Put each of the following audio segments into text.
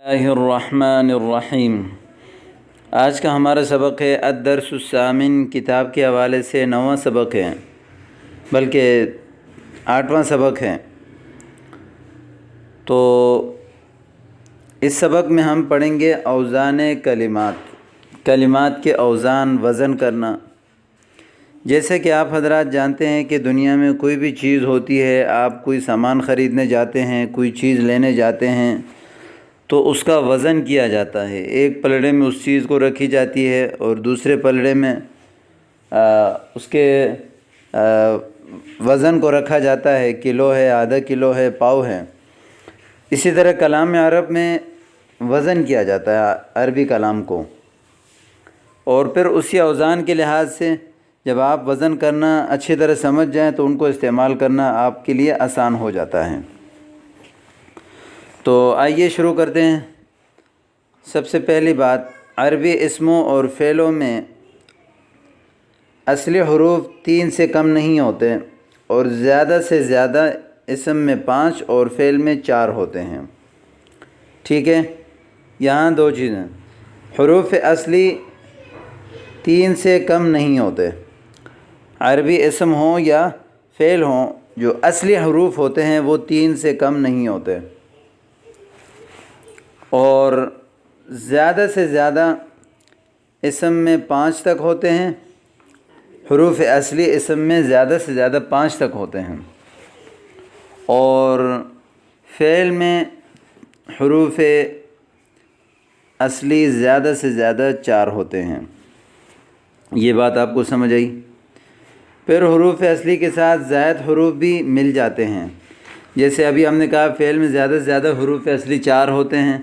اللہ الرحمن الرحیم۔ آج کا ہمارا سبق ہے الدرس الثامن، کتاب کے حوالے سے 9واں سبق ہے، بلکہ 8واں سبق ہے۔ تو اس سبق میں ہم پڑھیں گے اوزان کلمات کے اوزان، وزن کرنا۔ جیسے کہ آپ حضرات جانتے ہیں کہ دنیا میں کوئی بھی چیز ہوتی ہے، آپ کوئی سامان خریدنے جاتے ہیں، کوئی چیز لینے جاتے ہیں تو اس کا وزن کیا جاتا ہے۔ ایک پلڑے میں اس چیز کو رکھی جاتی ہے اور دوسرے پلڑے میں اس کے وزن کو رکھا جاتا ہے، کلو ہے، آدھا کلو ہے، پاؤ ہے۔ اسی طرح کلام عرب میں وزن کیا جاتا ہے عربی کلام کو، اور پھر اسی اوزان کے لحاظ سے جب آپ وزن کرنا اچھی طرح سمجھ جائیں تو ان کو استعمال کرنا آپ کے لیے آسان ہو جاتا ہے۔ تو آئیے شروع کرتے ہیں۔ سب سے پہلی بات، عربی اسموں اور فعلوں میں اصلی حروف 3 سے کم نہیں ہوتے، اور زیادہ سے زیادہ اسم میں 5 اور فعل میں 4 ہوتے ہیں۔ ٹھیک ہے، یہاں دو چیزیں، حروف اصلی 3 سے کم نہیں ہوتے۔ عربی اسم ہوں یا فعل ہوں، جو اصلی حروف ہوتے ہیں وہ 3 سے کم نہیں ہوتے، اور زیادہ سے زیادہ اسم میں 5 تک ہوتے ہیں۔ حروف اصلی اسم میں زیادہ سے زیادہ 5 تک ہوتے ہیں، اور فعل میں حروف اصلی زیادہ سے زیادہ 4 ہوتے ہیں۔ یہ بات آپ کو سمجھ آئی؟ پھر حروف اصلی کے ساتھ زائد حروف بھی مل جاتے ہیں۔ جیسے ابھی ہم نے کہا فعل میں زیادہ سے زیادہ حروف اصلی 4 ہوتے ہیں،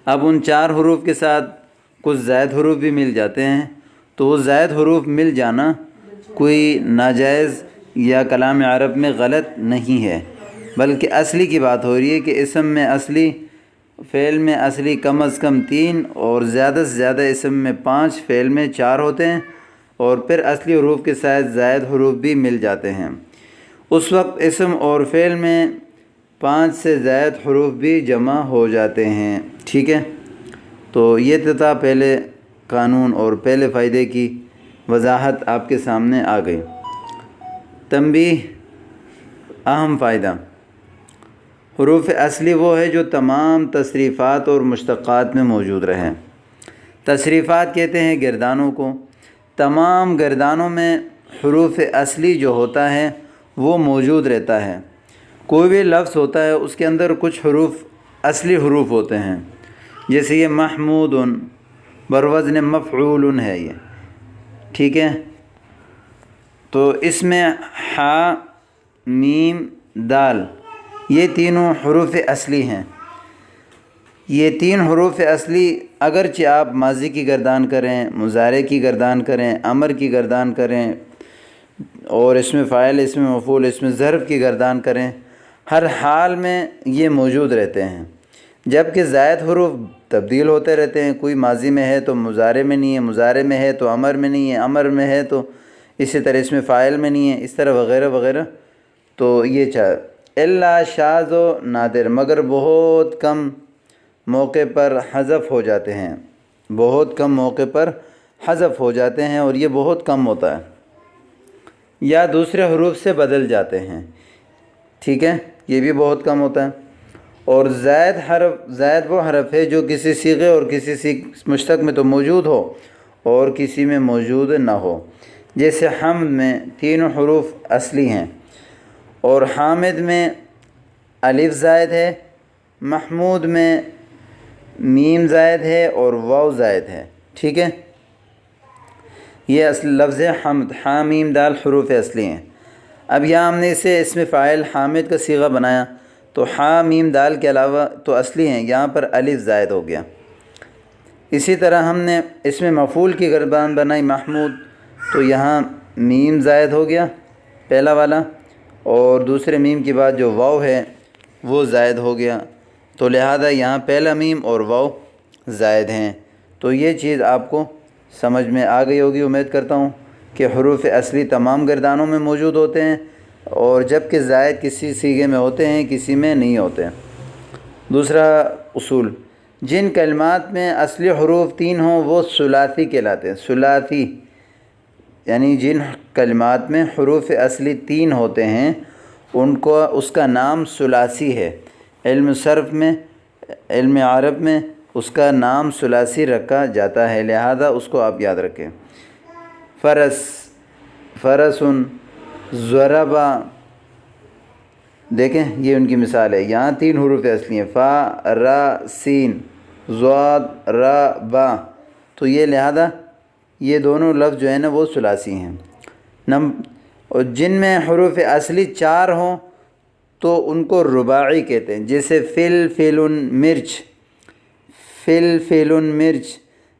اب ان 4 حروف کے ساتھ کچھ زائد حروف بھی مل جاتے ہیں، تو وہ زائد حروف مل جانا کوئی ناجائز یا کلام عرب میں غلط نہیں ہے، بلکہ اصلی کی بات ہو رہی ہے کہ اسم میں اصلی، فعل میں اصلی کم از کم 3 اور زیادہ سے زیادہ اسم میں 5، فعل میں 4 ہوتے ہیں، اور پھر اصلی حروف کے ساتھ زائد حروف بھی مل جاتے ہیں۔ اس وقت اسم اور فعل میں 5 سے زائد حروف بھی جمع ہو جاتے ہیں۔ ٹھیک ہے، تو یہ تھا پہلے قانون اور پہلے فائدے کی وضاحت آپ کے سامنے آ گئی۔ تنبیہ، اہم فائدہ، حروف اصلی وہ ہے جو تمام تصریفات اور مشتقات میں موجود رہیں۔ تصریفات کہتے ہیں گردانوں کو۔ تمام گردانوں میں حروف اصلی جو ہوتا ہے وہ موجود رہتا ہے۔ کوئی بھی لفظ ہوتا ہے اس کے اندر کچھ حروف اصلی حروف ہوتے ہیں، جیسے یہ محمود بروزن مفعول ہے یہ۔ ٹھیک ہے، تو اس میں حا، میم، دال، یہ تینوں حروف اصلی ہیں۔ یہ 3 حروف اصلی اگرچہ آپ ماضی کی گردان کریں، مضارع کی گردان کریں، امر کی گردان کریں، اور اس میں فاعل، اس میں مفعول، اس میں ظرف کی گردان کریں، ہر حال میں یہ موجود رہتے ہیں۔ جبکہ زائد حروف تبدیل ہوتے رہتے ہیں، کوئی ماضی میں ہے تو مضارع میں نہیں ہے، مضارع میں ہے تو امر میں نہیں ہے، امر میں ہے تو اسی طرح اس میں فاعل میں نہیں ہے، اس طرح وغیرہ وغیرہ۔ تو یہ الا شاذ و نادر، مگر بہت کم موقع پر حذف ہو جاتے ہیں، بہت کم موقع پر حذف ہو جاتے ہیں، اور یہ بہت کم ہوتا ہے، یا دوسرے حروف سے بدل جاتے ہیں۔ ٹھیک ہے، یہ بھی بہت کم ہوتا ہے۔ اور زائد وہ حرف ہے جو کسی صیغے اور کسی مشتق میں تو موجود ہو اور کسی میں موجود نہ ہو۔ جیسے حمد میں 3 حروف اصلی ہیں، اور حامد میں الف زائد ہے، محمود میں میم زائد ہے اور واو زائد ہے۔ ٹھیک ہے، یہ لفظ حمد، حا میم دال حروف اصلی ہیں۔ اب یہاں ہم نے اسے اسم فاعل حامد کا صیغہ بنایا، تو حا میم دال کے علاوہ تو اصلی ہیں، یہاں پر الف زائد ہو گیا۔ اسی طرح ہم نے اسم مفعول کی گردان بنائی محمود، تو یہاں میم زائد ہو گیا پہلا والا، اور دوسرے میم کے بعد جو واو ہے وہ زائد ہو گیا، تو لہذا یہاں پہلا میم اور واو زائد ہیں۔ تو یہ چیز آپ کو سمجھ میں آ گئی ہوگی، امید کرتا ہوں کہ حروف اصلی تمام گردانوں میں موجود ہوتے ہیں، اور جبکہ زائد کسی صیغے میں ہوتے ہیں، کسی میں نہیں ہوتے۔ دوسرا اصول، جن کلمات میں اصلی حروف 3 ہوں وہ ثلاثی کہلاتے ہیں۔ ثلاثی یعنی جن کلمات میں حروف اصلی 3 ہوتے ہیں اس کا نام ثلاثی ہے۔ علم صرف میں، علم عرب میں اس کا نام ثلاثی رکھا جاتا ہے، لہذا اس کو آپ یاد رکھیں۔ فرسن، ضربا، دیکھیں یہ ان کی مثال ہے۔ یہاں 3 حروف اصلی ہیں، فا، را، سین، ضاد، را، با، تو یہ لہذا یہ دونوں لفظ جو ہیں نا وہ ثلاثی ہیں۔ اور جن میں حروف اصلی 4 ہوں تو ان کو رباعی کہتے ہیں، جیسے فل مرچ، فل مرچ،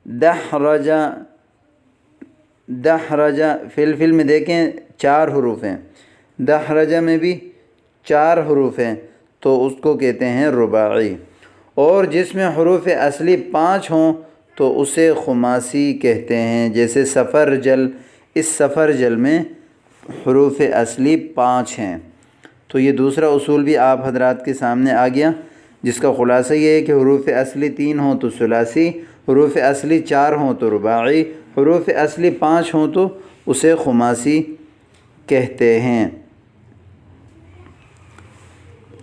دحرجہ، فل میں دیکھیں 4 حروف ہیں، دحرجہ میں بھی 4 حروف ہیں تو اس کو کہتے ہیں رباعی۔ اور جس میں حروف اصلی 5 ہوں تو اسے خماسی کہتے ہیں، جیسے سفرجل، اس سفرجل میں حروف اصلی 5 ہیں۔ تو یہ دوسرا اصول بھی آپ حضرات کے سامنے آ گیا، جس کا خلاصہ یہ ہے کہ حروف اصلی 3 ہوں تو ثلاثی، حروف اصلی 4 ہوں تو رباعی، حروف اصلی 5 ہوں تو اسے خماسی کہتے ہیں۔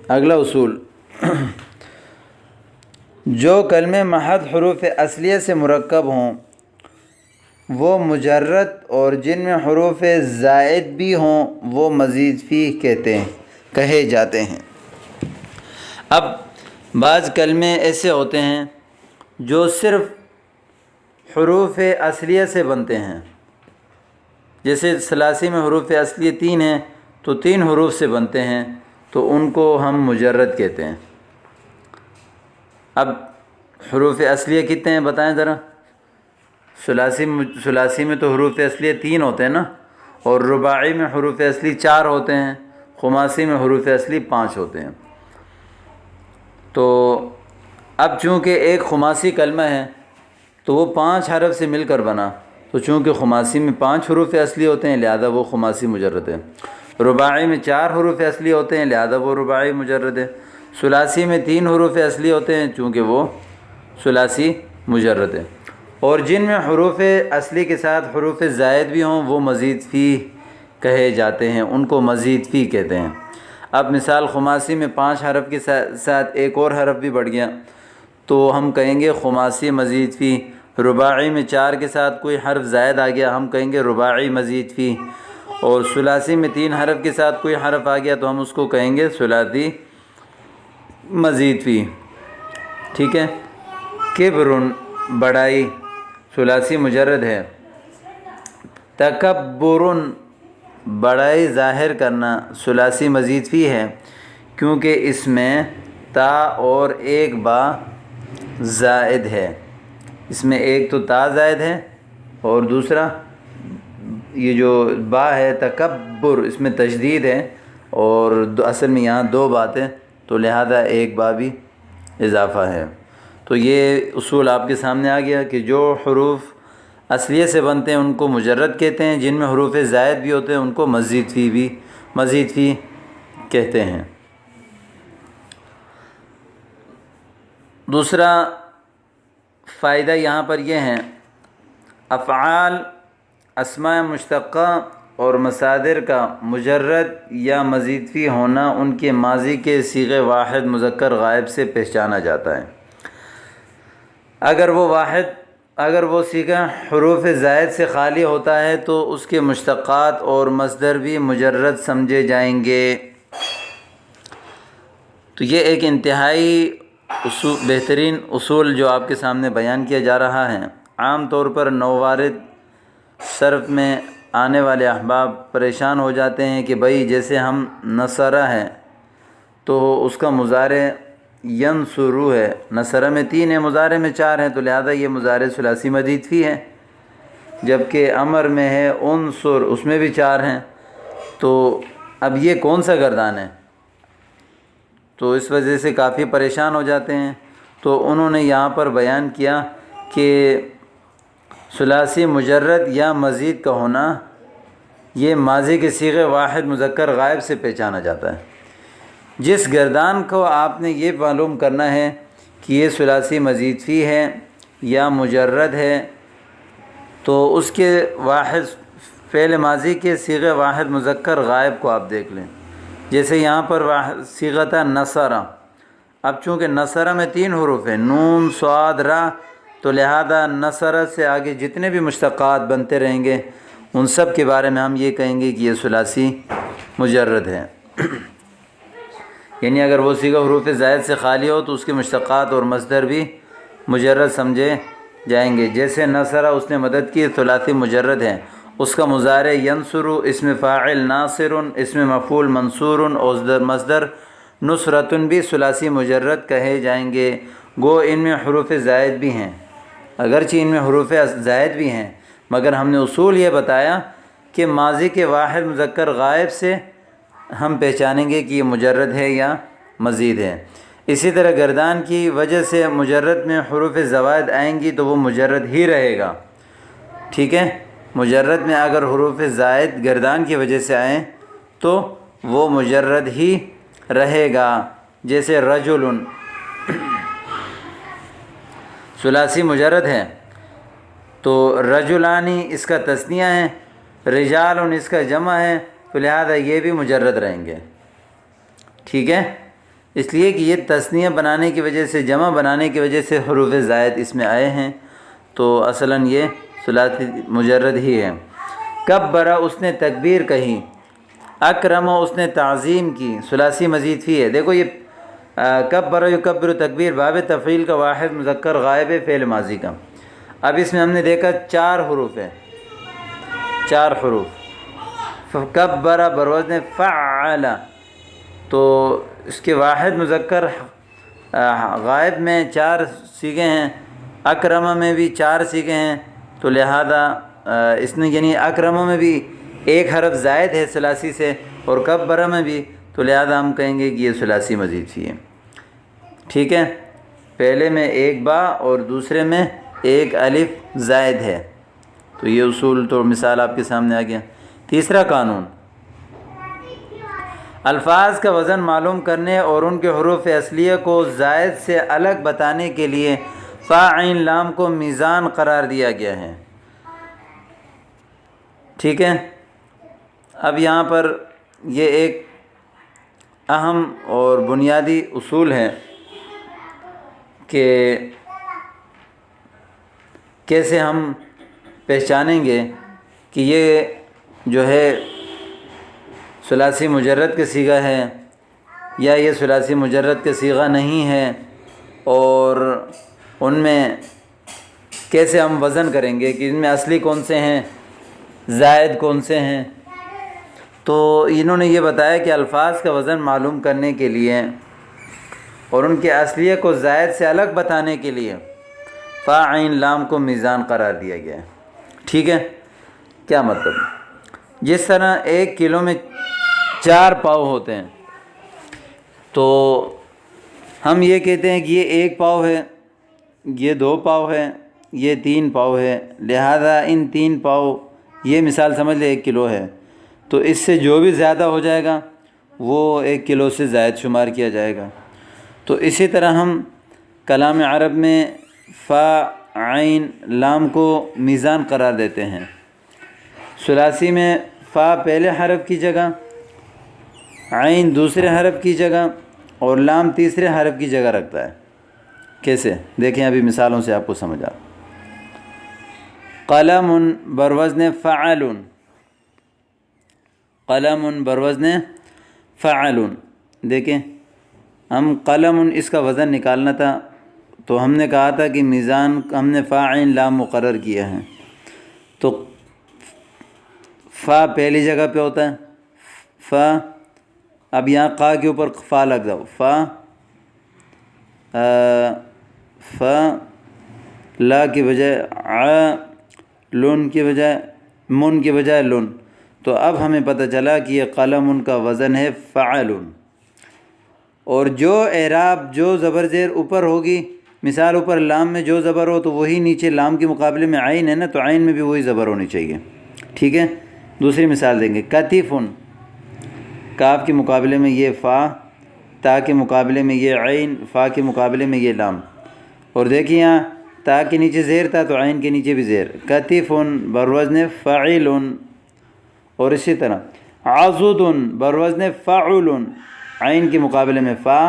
اگلا اصول، جو کلمے محض حروف اصلیہ سے مرکب ہوں وہ مجرد، اور جن میں حروف زائد بھی ہوں وہ مزید فی کہے جاتے ہیں۔ اب بعض کلمے ایسے ہوتے ہیں جو صرف حروف اصلیہ سے بنتے ہیں، جیسے ثلاثی میں حروف اصلیہ 3 ہیں تو 3 حروف سے بنتے ہیں تو ان کو ہم مجرد کہتے ہیں۔ اب حروف اصلیہ کتنے ہیں بتائیں ذرا؟ ثلاثی میں تو حروف اصلیہ 3 ہوتے ہیں نا، اور رباعی میں حروف اصلی 4 ہوتے ہیں، خماسی میں حروف اصلی 5 ہوتے ہیں۔ تو اب چونکہ ایک خماسی کلمہ ہے تو وہ 5 حرف سے مل کر بنا، تو چونکہ خماسی میں 5 حروف اصلی ہوتے ہیں لہذا وہ خماسی مجرد ہے، رباعی میں 4 حروف اصلی ہوتے ہیں لہذا وہ رباعی مجرد ہے، ثلاثی میں 3 حروف اصلی ہوتے ہیں چونکہ وہ ثلاثی مجرد ہے، اور جن میں حروف اصلی کے ساتھ حروف زائد بھی ہوں وہ مزید فی کہے جاتے ہیں، ان کو مزید فی کہتے ہیں۔ اب مثال خماسی میں 5 حرف کے ساتھ ایک اور حرف بھی بڑھ گیا تو ہم کہیں گے خماسی مزید فی، رباعی میں 4 کے ساتھ کوئی حرف زائد آ گیا ہم کہیں گے رباعی مزید فی، اور ثلاثی میں 3 حرف کے ساتھ کوئی حرف آ گیا تو ہم اس کو کہیں گے ثلاثی مزید فی، ٹھیک ہے۔ کبرن، بڑائی، ثلاثی مجرد ہے۔ تکبرن، بڑائی ظاہر کرنا، ثلاثی مزید فی ہے، کیونکہ اس میں تا اور ایک با زائد ہے، اس میں ایک تو تا زائد ہے اور دوسرا یہ جو با ہے تکبر اس میں تشدید ہے، اور اصل میں یہاں 2 باتیں تو لہذا ایک با بھی اضافہ ہے۔ تو یہ اصول آپ کے سامنے آ گیا کہ جو حروف اصلیہ سے بنتے ہیں ان کو مجرد کہتے ہیں، جن میں حروف زائد بھی ہوتے ہیں ان کو مزید فی کہتے ہیں۔ دوسرا فائدہ یہاں پر یہ ہے، افعال، اسماء مشتقہ اور مصادر کا مجرد یا مزید فی ہونا ان کے ماضی کے صیغہ واحد مذکر غائب سے پہچانا جاتا ہے۔ اگر وہ صیغہ حروف زائد سے خالی ہوتا ہے تو اس کے مشتقات اور مصدر بھی مجرد سمجھے جائیں گے۔ تو یہ ایک انتہائی بہترین اصول جو آپ کے سامنے بیان کیا جا رہا ہے۔ عام طور پر نووارد صرف میں آنے والے احباب پریشان ہو جاتے ہیں کہ بھائی جیسے ہم نصرہ ہے تو اس کا مضارع ینصرو ہے، نصرہ میں 3 ہے، مضارع میں 4 ہیں، تو لہذا یہ مضارع ثلاثی مزید فی ہے، جبکہ امر میں ہے انصر اس میں بھی 4 ہیں، تو اب یہ کون سا گردان ہے؟ تو اس وجہ سے کافی پریشان ہو جاتے ہیں۔ تو انہوں نے یہاں پر بیان کیا کہ ثلاثی مجرد یا مزید کا ہونا یہ ماضی کے صیغہ واحد مذکر غائب سے پہچانا جاتا ہے۔ جس گردان کو آپ نے یہ معلوم کرنا ہے کہ یہ ثلاثی مزید فی ہے یا مجرد ہے، تو اس کے واحد فعل ماضی کے صیغہ واحد مذکر غائب کو آپ دیکھ لیں۔ جیسے یہاں پر صیغہ تھا نصرہ، اب چونکہ نصرہ میں 3 حروف ہیں، نون صاد را، تو لہذا نصرہ سے آگے جتنے بھی مشتقات بنتے رہیں گے ان سب کے بارے میں ہم یہ کہیں گے کہ یہ ثلاثی مجرد ہے۔ یعنی اگر وہ صیغہ حروف زائد سے خالی ہو تو اس کے مشتقات اور مصدر بھی مجرد سمجھے جائیں گے۔ جیسے نصرہ اس نے مدد کی، ثلاثی مجرد ہے۔ اس کا مضارع ینصر، اسم فاعل ناصر، اسم مفعول منصور، اور مصدر نصرۃ بھی ثلاثی مجرد کہے جائیں گے۔ گو ان میں حروف زائد بھی ہیں، اگرچہ ان میں حروف زائد بھی ہیں، مگر ہم نے اصول یہ بتایا کہ ماضی کے واحد مذکر غائب سے ہم پہچانیں گے کہ یہ مجرد ہے یا مزید ہے۔ اسی طرح گردان کی وجہ سے مجرد میں حروف زوائد آئیں گی تو وہ مجرد ہی رہے گا، ٹھیک ہے۔ مجرد میں اگر حروف زائد گردان کی وجہ سے آئیں تو وہ مجرد ہی رہے گا۔ جیسے رجل ثلاثی مجرد ہے تو رجلانی اس کا تثنیہ ہے، رجال اس کا جمع ہے، تو لہذا یہ بھی مجرد رہیں گے، ٹھیک ہے۔ اس لیے کہ یہ تثنیہ بنانے کی وجہ سے، جمع بنانے کی وجہ سے حروف زائد اس میں آئے ہیں، تو اصلاً یہ ثلاثی مجرد ہی ہے۔ کبرا اس نے تکبیر کہی، اکرم اس نے تعظیم کی، ثلاثی مزید فی ہے۔ دیکھو یہ کبر یکبر تکبیر باب تفعیل کا واحد مذکر غائب ہے فعل ماضی کا۔ اب اس میں ہم نے دیکھا 4 حروف ہے، 4 حروف۔ کبر بروزن فعل، تو اس کے واحد مذکر غائب میں 4 صیغے ہیں، اکرم میں بھی 4 صیغے ہیں، تو لہذا اس نے یعنی اکرم میں بھی 1 حرف زائد ہے ثلاثی سے، اور کبر میں بھی، تو لہذا ہم کہیں گے کہ یہ ثلاثی مزید فی ہے، ٹھیک ہے۔ پہلے میں 1 با اور دوسرے میں 1 الف زائد ہے، تو یہ اصول تو مثال آپ کے سامنے آ گیا۔ تیسرا قانون، الفاظ کا وزن معلوم کرنے اور ان کے حروف اصلیہ کو زائد سے الگ بتانے کے لیے فا عین لام کو میزان قرار دیا گیا ہے، ٹھیک ہے۔ اب یہاں پر یہ ایک اہم اور بنیادی اصول ہے کہ کیسے ہم پہچانیں گے کہ یہ جو ہے ثلاثی مجرد کا صیغہ ہے یا یہ ثلاثی مجرد کا صیغہ نہیں ہے، اور ان میں کیسے ہم وزن کریں گے کہ ان میں اصلی کون سے ہیں، زائد کون سے ہیں۔ تو انہوں نے یہ بتایا کہ الفاظ کا وزن معلوم کرنے کے لیے اور ان کے اصلیہ کو زائد سے الگ بتانے کے لیے فا عین لام کو میزان قرار دیا گیا ہے، ٹھیک ہے۔ کیا مطلب؟ جس طرح 1 کلو میں 4 پاؤ ہوتے ہیں، تو ہم یہ کہتے ہیں کہ یہ 1 پاؤ ہے، یہ 2 پاؤ ہے، یہ 3 پاؤ ہے، لہذا ان 3 پاؤ، یہ مثال سمجھ لے 1 کلو ہے، تو اس سے جو بھی زیادہ ہو جائے گا وہ 1 کلو سے زائد شمار کیا جائے گا۔ تو اسی طرح ہم کلام عرب میں فا عین لام کو میزان قرار دیتے ہیں۔ ثلاثی میں فا پہلے حرف کی جگہ، عین دوسرے حرف کی جگہ، اور لام تیسرے حرف کی جگہ رکھتا ہے۔ کیسے؟ دیکھیں ابھی مثالوں سے آپ کو سمجھا۔ قلم بروزن فعل، قلم بروزن فعل، دیکھیں ہم قلم اس کا وزن نکالنا تھا، تو ہم نے کہا تھا کہ میزان ہم نے فا عین لام مقرر کیا ہے، تو فا پہلی جگہ پہ ہوتا ہے، فا، اب یہاں قا کے اوپر فا لگ جاؤ، فا، فا لا کی بجائے ع، لن کی بجائے من کی بجائے لن، تو اب ہمیں پتہ چلا کہ یہ قلم ان کا وزن ہے فعل۔ اور جو اعراب جو زبر زیر اوپر ہوگی، مثال اوپر لام میں جو زبر ہو تو وہی نیچے لام کے مقابلے میں عین ہے نا، تو عین میں بھی وہی زبر ہونی چاہیے، ٹھیک ہے۔ دوسری مثال دیں گے، کتفن، کاف کے مقابلے میں یہ فا، تا کے مقابلے میں یہ عین، فا کے مقابلے میں یہ لام، اور دیکھیے یہاں تا کے نیچے زیر تھا تو عین کے نیچے بھی زیر، کتف بروزن فعیل، اور اسی طرح عضد بروزن فعل، عین کے مقابلے میں فا،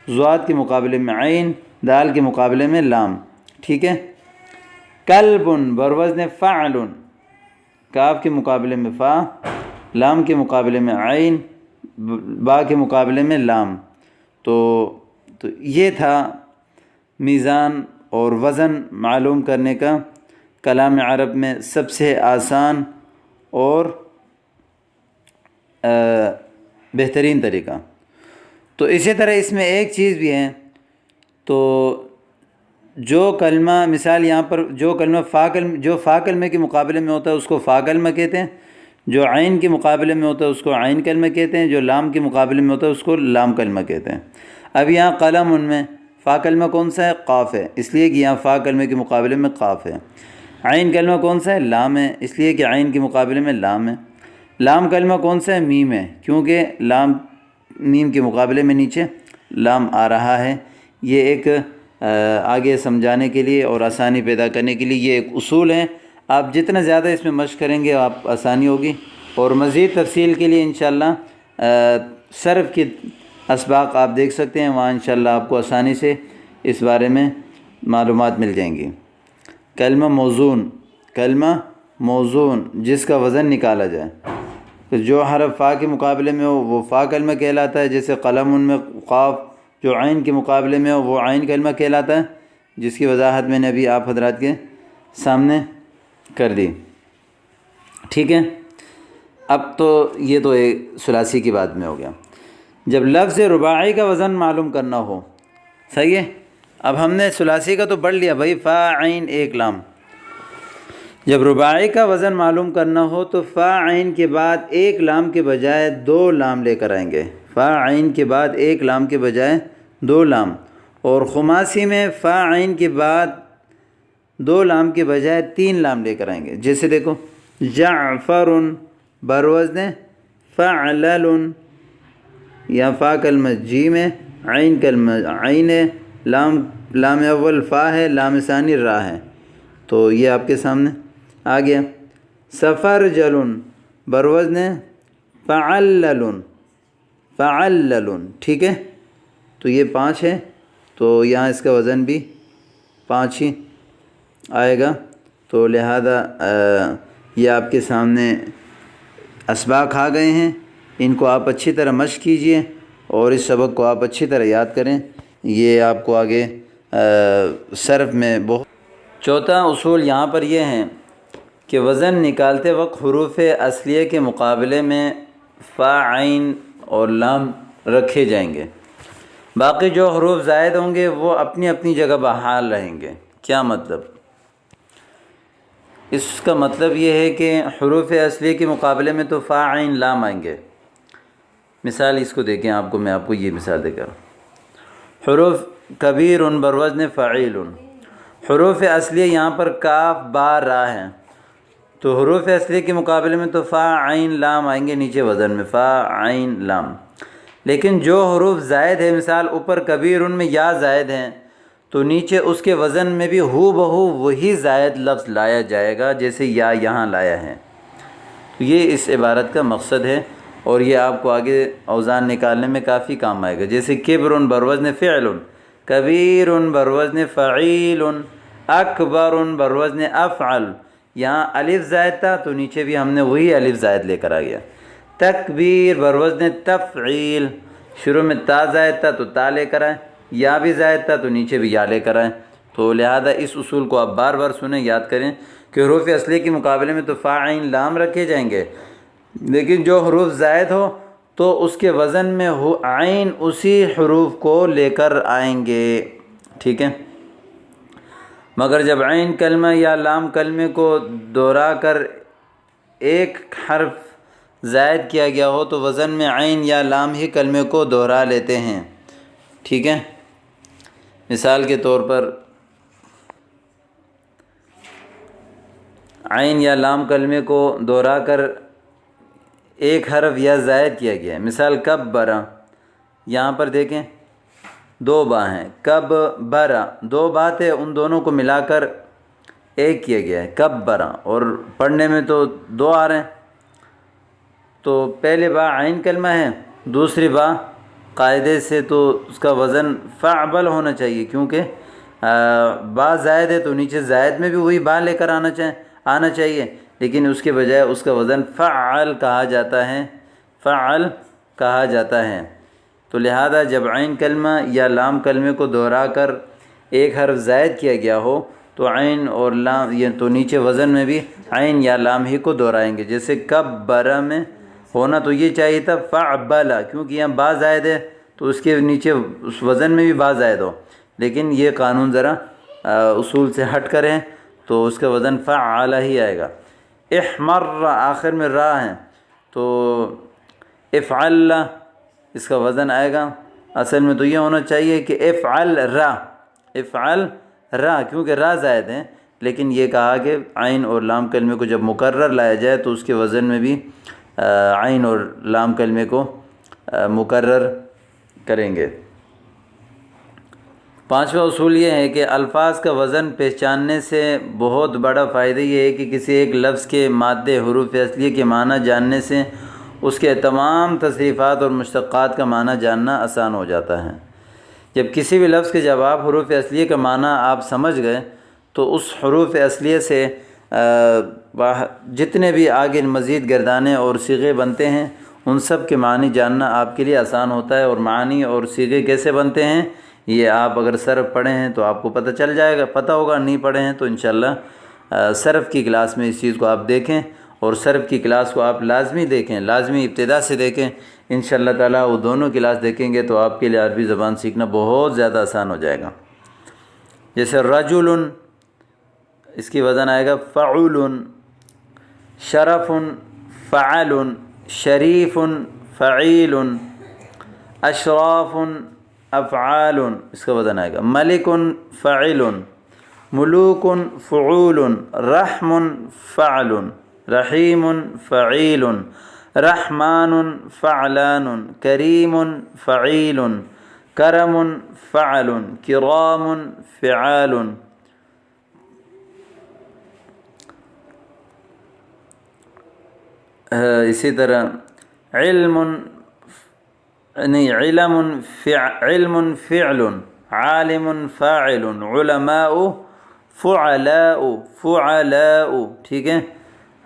ضاد کے مقابلے میں عین، دال کے مقابلے میں لام، ٹھیک ہے۔ کلب بروزن فعل، کاف کے مقابلے میں فا، لام کے مقابلے میں عین، با کے مقابلے میں لام۔ تو یہ تھا میزان اور وزن معلوم کرنے کا کلام عرب میں سب سے آسان اور بہترین طریقہ۔ تو اسی طرح اس میں ایک چیز بھی ہے، تو جو کلمہ مثال یہاں پر جو کلمہ فا کلمے کے مقابلے میں ہوتا ہے اس کو فا کلمہ کہتے ہیں، جو عین کے مقابلے میں ہوتا ہے اس کو عین کلمہ کہتے ہیں، جو لام کے مقابلے میں ہوتا ہے اس کو لام کلمہ کہتے ہیں۔ اب یہاں قلم ان میں فا کلمہ کون سا ہے؟ قاف ہے، اس لیے کہ یہاں فا کلمے کے مقابلے میں قاف ہے۔ عین کلمہ کون سا ہے؟ لام ہے، اس لیے کہ عین کے مقابلے میں لام ہے۔ لام کلمہ کون سا ہے؟ میم ہے، کیونکہ لام میم کے مقابلے میں نیچے لام آ رہا ہے۔ یہ ایک آگے سمجھانے کے لیے اور آسانی پیدا کرنے کے لیے یہ ایک اصول ہے۔ آپ جتنا زیادہ اس میں مشق کریں گے آپ آسانی ہوگی، اور مزید تفصیل کے لیے انشاءاللہ صرف کی اسباق آپ دیکھ سکتے ہیں، وہاں انشاءاللہ آپ کو آسانی سے اس بارے میں معلومات مل جائیں گی۔ کلمہ موزون، کلمہ موزون جس کا وزن نکالا جائے، تو جو حرف فا کے مقابلے میں ہو وہ فا کلمہ کہلاتا ہے، جیسے قلم ان میں قاف جو عین کے مقابلے میں ہو وہ عین کلمہ کہلاتا ہے، جس کی وضاحت میں نے ابھی آپ حضرات کے سامنے کر دی، ٹھیک ہے۔ اب تو یہ تو ایک ثلاثی کی بات میں ہو گیا۔ جب لفظ رباعی کا وزن معلوم کرنا ہو، صحیح ہے، اب ہم نے ثلاثی کا تو پڑھ لیا بھائی، فا عین ایک لام۔ جب رباعی کا وزن معلوم کرنا ہو تو فا عین کے بعد ایک لام کے بجائے دو لام لے کر آئیں گے، فا عین کے بعد ایک لام کے بجائے دو لام، اور خماسی میں فا عین کے بعد دو لام کے بجائے تین لام لے کر آئیں گے۔ جیسے دیکھو جعفر بروزن فعلل، یا فا کلمہ جیم ہے، عین کلمہ عین ہے، لام اول فا ہے، لام ثانی را ہے، تو یہ آپ کے سامنے آ گیا۔ سفرجل بروزن فعلل، فعلل، ٹھیک ہے، تو یہ پانچ ہے، تو یہاں اس کا وزن بھی پانچ ہی آئے گا۔ تو لہذا یہ آپ کے سامنے اسباق آ گئے ہیں، ان کو آپ اچھی طرح مشق کیجئے اور اس سبق کو آپ اچھی طرح یاد کریں، یہ آپ کو آگے صرف میں بہت۔ چوتھا اصول یہاں پر یہ ہے کہ وزن نکالتے وقت حروف اصلیہ کے مقابلے میں فا عین اور لام رکھے جائیں گے، باقی جو حروف زائد ہوں گے وہ اپنی اپنی جگہ بحال رہیں گے۔ کیا مطلب؟ اس کا مطلب یہ ہے کہ حروف اصلیہ کے مقابلے میں تو فا عین لام آئیں گے۔ مثال اس کو دیکھیں، میں آپ کو یہ مثال دے کر، حروف کبیر بروزن فعیل، حروف اصلیہ یہاں پر کاف با را ہے، تو حروف اصلیہ کے مقابلے میں تو فا عین لام آئیں گے نیچے وزن میں، فا عین لام۔ لیکن جو حروف زائد ہے، مثال اوپر کبیر میں یا زائد ہیں، تو نیچے اس کے وزن میں بھی ہو بہو وہی زائد لفظ لایا جائے گا جیسے یا یہاں لایا ہے۔ یہ اس عبارت کا مقصد ہے، اور یہ آپ کو آگے اوزان نکالنے میں کافی کام آئے گا۔ جیسے کبر بروزن فعل، کبیر بروزن فعیل، اکبر بروزن افعل، یہاں الف زائد تھا تو نیچے بھی ہم نے وہی الف زائد لے کر آ گیا۔ تکبیر بروزن تفعیل، شروع میں تا زائد تھا تو تا لے کر آئے، یا بھی زائد تھا تو نیچے بھی یا لے کر آئے۔ تو لہذا اس اصول کو آپ بار بار سنیں، یاد کریں کہ حروف اصلی کے مقابلے میں تو فا عین لام رکھے جائیں گے، لیکن جو حروف زائد ہو تو اس کے وزن میں عین اسی حروف کو لے کر آئیں گے، ٹھیک ہے۔ مگر جب عین کلمہ یا لام کلمے کو دوہرا کر ایک حرف زائد کیا گیا ہو تو وزن میں عین یا لام ہی کلمے کو دوہرا لیتے ہیں، ٹھیک ہے۔ مثال کے طور پر عین یا لام کلمے کو دوہرا کر ایک حرف یا زائد کیا گیا ہے، مثال کبرا، یہاں پر دیکھیں دو با ہیں، کب برا، دو با تھے ان دونوں کو ملا کر ایک کیا گیا ہے، کب برا، اور پڑھنے میں تو دو آ رہے ہیں۔ تو پہلے با عین کلمہ ہے، دوسری با قاعدے سے تو اس کا وزن فعبل ہونا چاہیے، کیونکہ با زائد ہے تو نیچے زائد میں بھی وہی با لے کر آنا چاہیے، لیکن اس کے بجائے اس کا وزن فعل کہا جاتا ہے، فعل کہا جاتا ہے۔ تو لہذا جب عین کلمہ یا لام کلمے کو دہرا کر ایک حرف زائد کیا گیا ہو تو عین اور لام یہ تو نیچے وزن میں بھی عین یا لام ہی کو دہرائیں گے۔ جیسے کبر میں ہونا تو یہ چاہیے تھا فعبلا، کیونکہ یہاں با زائد ہے تو اس کے نیچے اس وزن میں بھی با زائد ہو، لیکن یہ قانون ذرا اصول سے ہٹ کر ہے تو اس کا وزن فعل ہی آئے گا۔ احمر آخر میں را ہیں تو افعل اس کا وزن آئے گا، اصل میں تو یہ ہونا چاہیے کہ افعل را، افعل را، کیونکہ را زائد ہیں، لیکن یہ کہا کہ عین اور لام کلمے کو جب مکرر لایا جائے تو اس کے وزن میں بھی عین اور لام کلمے کو مکرر کریں گے۔ پانچواں اصول یہ ہے کہ الفاظ کا وزن پہچاننے سے بہت بڑا فائدہ یہ ہے کہ کسی ایک لفظ کے مادے حروف اصلیہ کے معنی جاننے سے اس کے تمام تصریفات اور مشتقات کا معنی جاننا آسان ہو جاتا ہے۔ جب کسی بھی لفظ کے جواب حروف اصلیہ کا معنی آپ سمجھ گئے تو اس حروف اصلیہ سے جتنے بھی آگے مزید گردانے اور صیغے بنتے ہیں ان سب کے معنی جاننا آپ کے لیے آسان ہوتا ہے۔ اور معنی اور صیغے کیسے بنتے ہیں یہ آپ اگر صرف پڑھے ہیں تو آپ کو پتہ چل جائے گا، پتہ ہوگا، نہیں پڑھے ہیں تو انشاءاللہ صرف کی کلاس میں اس چیز کو آپ دیکھیں، اور صرف کی کلاس کو آپ لازمی دیکھیں، لازمی ابتدا سے دیکھیں، انشاءاللہ تعالیٰ وہ دونوں کلاس دیکھیں گے تو آپ کے لیے عربی زبان سیکھنا بہت زیادہ آسان ہو جائے گا۔ جیسے رجل، اس کی وزن آئے گا فعول، شرف فعل، شریف فعیل، اشراف افعال، اس کا وزن آئے گا ملک فعل، ملوک فعول، رحم فعل، رحیم فعیل، رحمان فعلان، کریم فعیل، کرم فعل، کرام فعال۔ اسی طرح علم فعل، عالم فاعل، علماء فعلاء، ٹھیک ہے،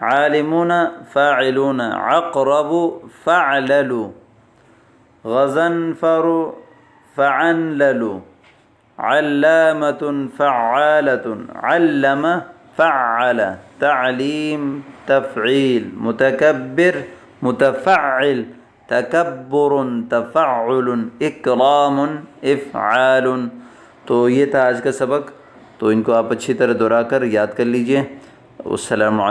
عالمون فاعلون، عقرب فعلل، غضنفر فعنلل، علامة فعالة، علم فعل، تعلیم تفعیل، متکبر متفعل، تکبر تفعل، اکرام افعال۔ تو یہ تھا آج کا سبق، تو ان کو آپ اچھی طرح دہرا کر یاد کر لیجئے۔ السلام علیکم۔